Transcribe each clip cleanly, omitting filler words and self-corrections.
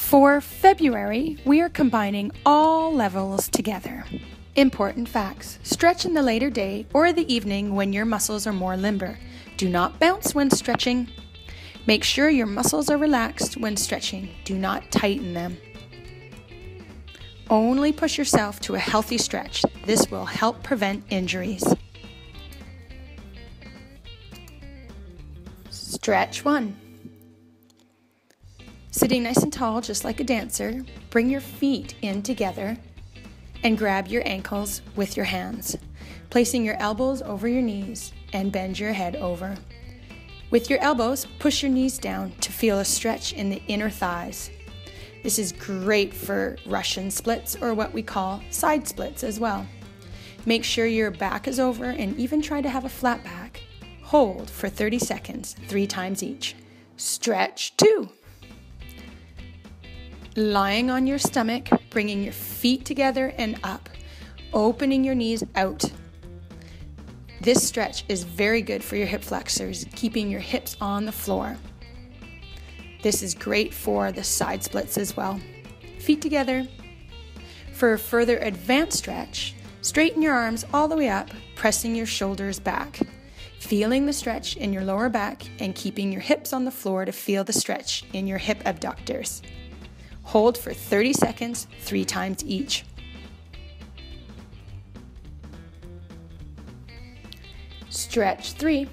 For February, we are combining all levels together. Important facts. Stretch in the later day or the evening when your muscles are more limber. Do not bounce when stretching. Make sure your muscles are relaxed when stretching. Do not tighten them. Only push yourself to a healthy stretch. This will help prevent injuries. Stretch 1. Sitting nice and tall, just like a dancer, bring your feet in together and grab your ankles with your hands, placing your elbows over your knees and bend your head over. With your elbows, push your knees down to feel a stretch in the inner thighs. This is great for Russian splits or what we call side splits as well. Make sure your back is over and even try to have a flat back. Hold for 30 seconds, 3 times each. Stretch 2. Lying on your stomach, bringing your feet together and up, opening your knees out. This stretch is very good for your hip flexors, keeping your hips on the floor. This is great for the side splits as well. Feet together. For a further advanced stretch, straighten your arms all the way up, pressing your shoulders back. Feeling the stretch in your lower back and keeping your hips on the floor to feel the stretch in your hip abductors. Hold for 30 seconds, 3 times each. Stretch 3.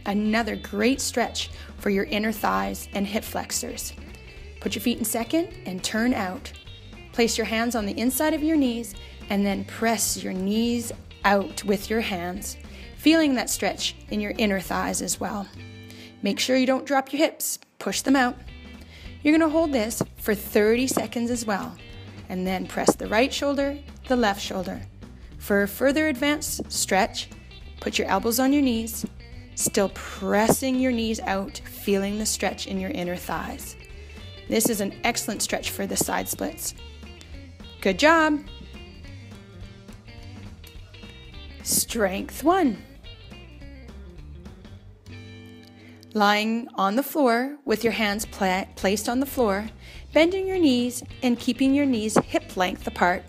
Another great stretch for your inner thighs and hip flexors. Put your feet in second and turn out. Place your hands on the inside of your knees and then press your knees out with your hands, feeling that stretch in your inner thighs as well. Make sure you don't drop your hips. Push them out. You're going to hold this for 30 seconds as well, and then press the right shoulder, the left shoulder. For a further advanced stretch, put your elbows on your knees, still pressing your knees out, feeling the stretch in your inner thighs. This is an excellent stretch for the side splits. Good job! Strength 1. Lying on the floor with your hands placed on the floor, bending your knees and keeping your knees hip length apart.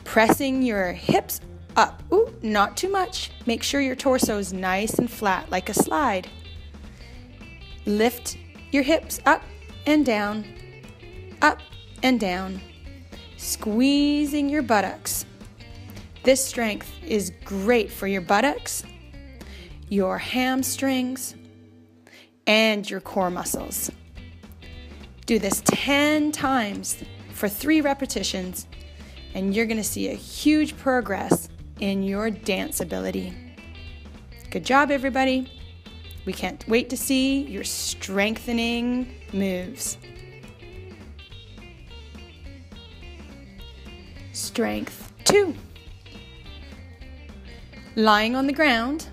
Pressing your hips up. Ooh, not too much. Make sure your torso is nice and flat like a slide. Lift your hips up and down, up and down. Squeezing your buttocks. This strength is great for your buttocks, your hamstrings, and your core muscles. Do this 10 times for 3 repetitions, and you're going to see a huge progress in your dance ability. Good job, everybody. We can't wait to see your strengthening moves. Strength 2. Lying on the ground,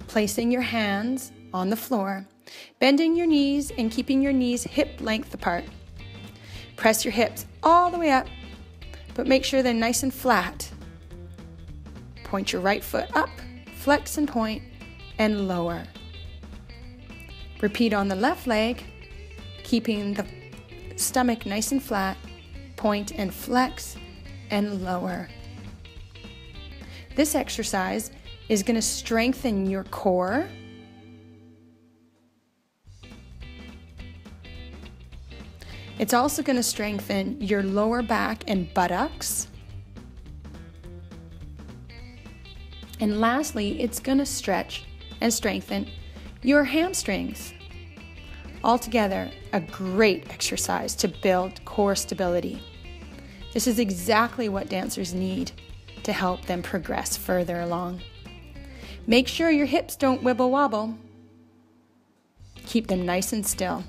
placing your hands on the floor, bending your knees and keeping your knees hip length apart. Press your hips all the way up, but make sure they're nice and flat. Point your right foot up, flex and point, and lower. Repeat on the left leg, keeping the stomach nice and flat, point and flex, and lower. This exercise is going to strengthen your core, it's also going to strengthen your lower back and buttocks. And lastly, it's going to stretch and strengthen your hamstrings. Altogether, a great exercise to build core stability. This is exactly what dancers need to help them progress further along. Make sure your hips don't wibble wobble. Keep them nice and still.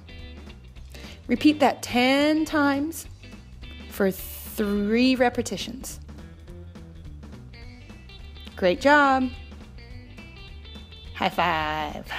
Repeat that 10 times for 3 repetitions. Great job. High five.